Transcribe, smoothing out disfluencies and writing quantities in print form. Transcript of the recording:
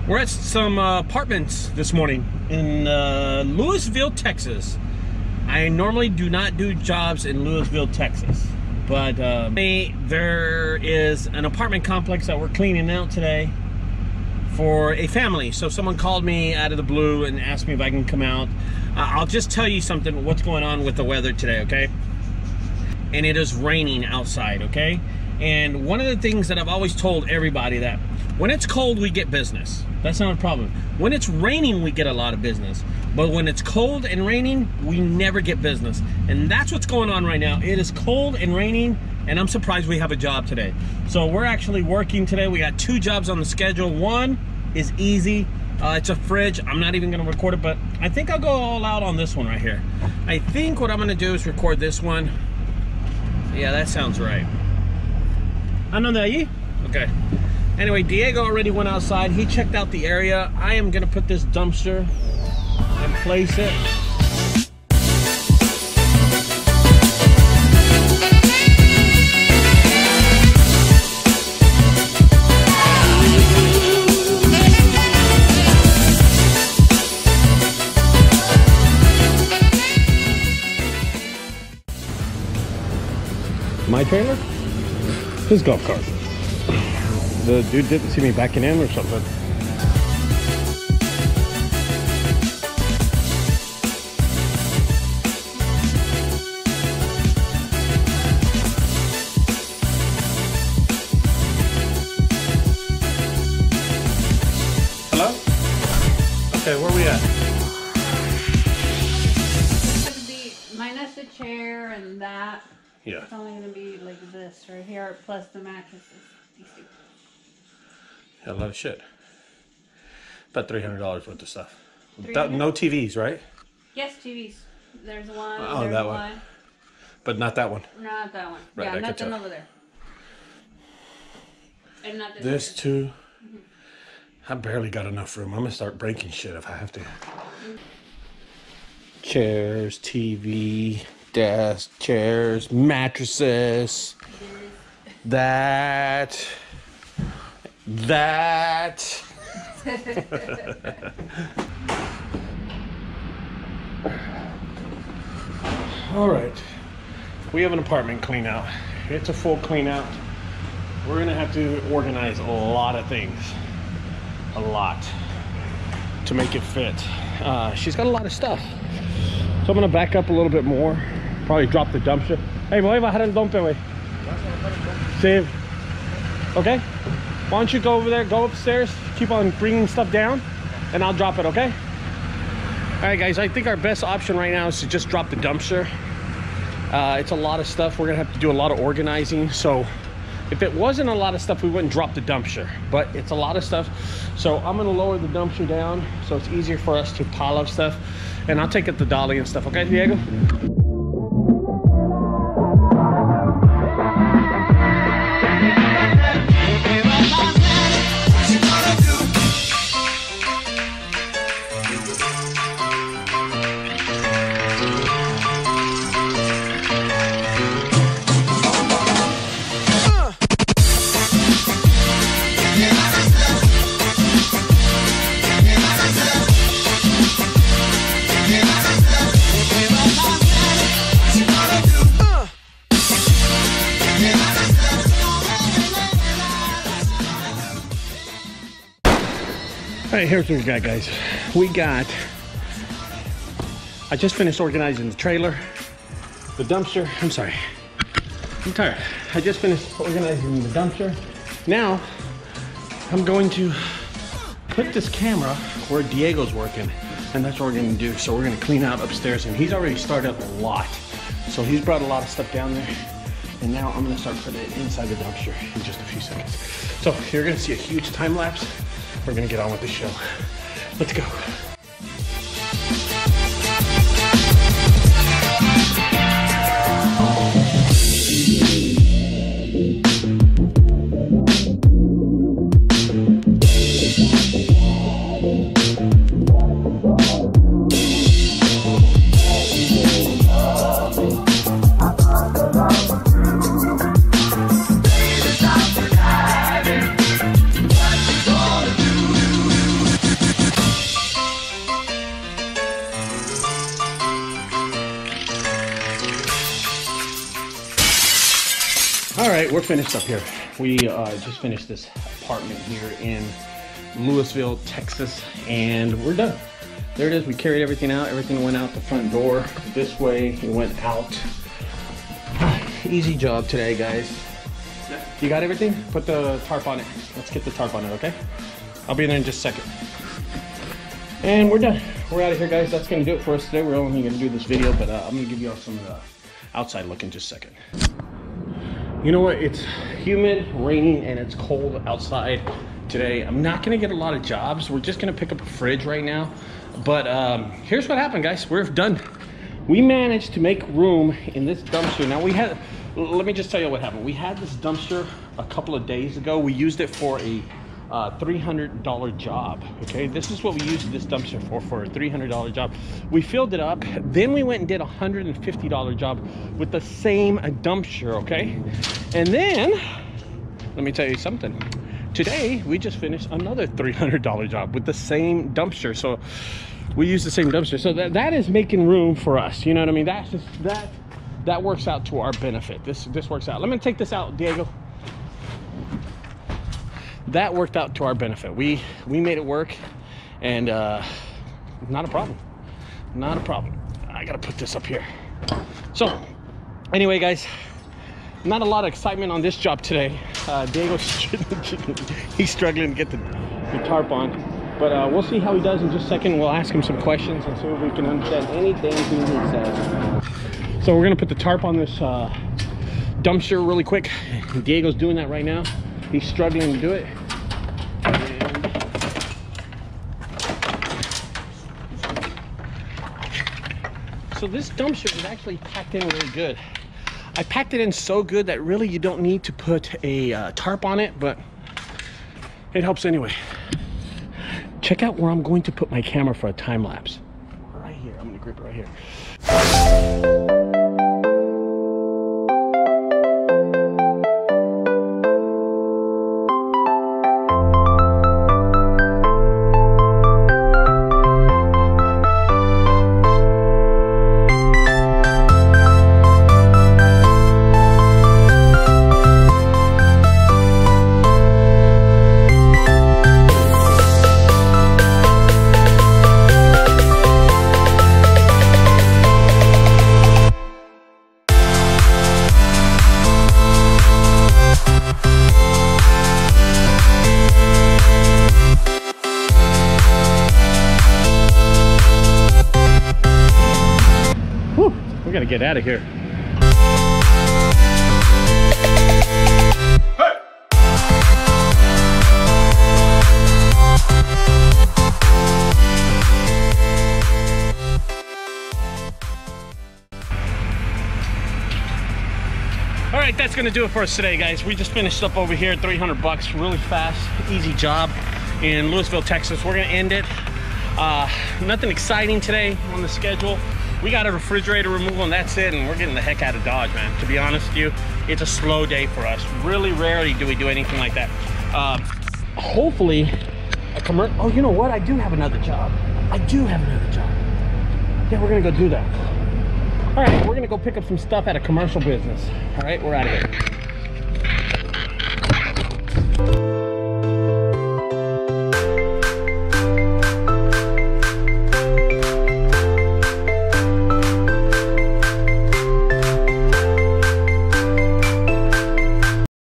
We're at some apartments this morning in Louisville, Texas. I normally do not do jobs in Louisville, Texas, but there is an apartment complex that we're cleaning out today for a family. So someone called me out of the blue and asked me if I can come out. I'll just tell you something, what's going on with the weather today, okay? And it is raining outside, okay? And one of the things that I've always told everybody, that when it's cold, we get business. That's not a problem. When it's raining, we get a lot of business. But when it's cold and raining, we never get business. And that's what's going on right now. It is cold and raining, and I'm surprised we have a job today. So we're actually working today. We got 2 jobs on the schedule. One is easy. It's a fridge. I'm not even gonna record it, but I think I'll go all out on this one right here. I think what I'm gonna do is record this one. Yeah, that sounds right. Ano de allí? Okay. Anyway, Diego already went outside. He checked out the area. I am gonna put this dumpster and place it. My trailer? His golf cart. The dude didn't see me backing in or something. Hello? Okay, where are we at? It's going to be minus the chair and that. Yeah. It's only going to be like this right here, plus the mattresses. A lot of shit. About $300 worth of stuff. No TVs, right? Yes, TVs. There's one. Oh, there's that one. But not that one. Not that one. Right, yeah, I nothing tell. over there. And not This too. I barely got enough room. I'm gonna start breaking shit if I have to. Chairs, TV, desk, chairs, mattresses. That. All right, we have an apartment clean out. It's a full clean out. We're gonna have to organize a lot of things, a lot, to make it fit. She's got a lot of stuff, so I'm gonna back up a little bit more, probably drop the dumpster. Hey, voy a bajar el dumper, güey. Sí. Okay, why don't you go over there, go upstairs, keep on bringing stuff down, and I'll drop it, okay? All right, guys, I think our best option right now is to just drop the dumpster. It's a lot of stuff. We're gonna have to do a lot of organizing. So if it wasn't a lot of stuff, we wouldn't drop the dumpster, but it's a lot of stuff. So I'm gonna lower the dumpster down so it's easier for us to pile up stuff. And I'll take it the dolly and stuff, okay, Diego? right, here's what we got, guys. I just finished organizing the trailer, the dumpster. I'm sorry, I'm tired. I just finished organizing the dumpster. Now, I'm going to put this camera where Diego's working, and that's what we're gonna do. So we're gonna clean out upstairs, and he's already started up a lot. So he's brought a lot of stuff down there, and now I'm gonna start putting it inside the dumpster in just a few seconds. So you're gonna see a huge time lapse. We're gonna get on with the show. Let's go. All right, we're finished up here. We just finished this apartment here in Louisville, Texas, and we're done. There it is. We carried everything out. Everything went out the front door. This way, it went out. Easy job today, guys. You got everything? Put the tarp on it. Let's get the tarp on it, okay? I'll be there in just a second. And we're done. We're out of here, guys. That's gonna do it for us today. We're only gonna do this video, but I'm gonna give you all some outside look in just a second. You know what? It's humid, raining, and it's cold outside today. I'm not gonna get a lot of jobs. We're just gonna pick up a fridge right now. But here's what happened, guys. We're done. We managed to make room in this dumpster. Now let me just tell you what happened. We had this dumpster a couple of days ago. We used it for a $300 job, okay? This is what we used this dumpster for a $300 job. We filled it up, then we went and did a $150 job with the same dumpster, okay? And then, let me tell you something. Today, we just finished another $300 job with the same dumpster. So we use the same dumpster. So that is making room for us, you know what I mean? That's just, that works out to our benefit. This works out. Let me take this out, Diego. That worked out to our benefit. We made it work, and not a problem. Not a problem. I gotta put this up here. So anyway, guys, not a lot of excitement on this job today. Diego's he's struggling to get the tarp on, but we'll see how he does in just a second. We'll ask him some questions and see if we can understand anything he says. So we're gonna put the tarp on this dumpster really quick. Diego's doing that right now. He's struggling to do it. So this dumpster is actually packed in really good. I packed it in so good that really you don't need to put a tarp on it, but it helps anyway. Check out where I'm going to put my camera for a time lapse. Right here. I'm gonna grip it right here. We gotta get out of here. Hey! All right, that's gonna do it for us today, guys. We just finished up over here, 300 bucks, really fast, easy job in Louisville, Texas. We're gonna end it. Nothing exciting today on the schedule. We got a refrigerator removal and that's it, and we're getting the heck out of Dodge, man. To be honest with you, it's a slow day for us. Really rarely do we do anything like that. Hopefully, oh, you know what? I do have another job. Yeah, we're gonna go do that. All right, we're gonna go pick up some stuff at a commercial business. All right, we're out of here.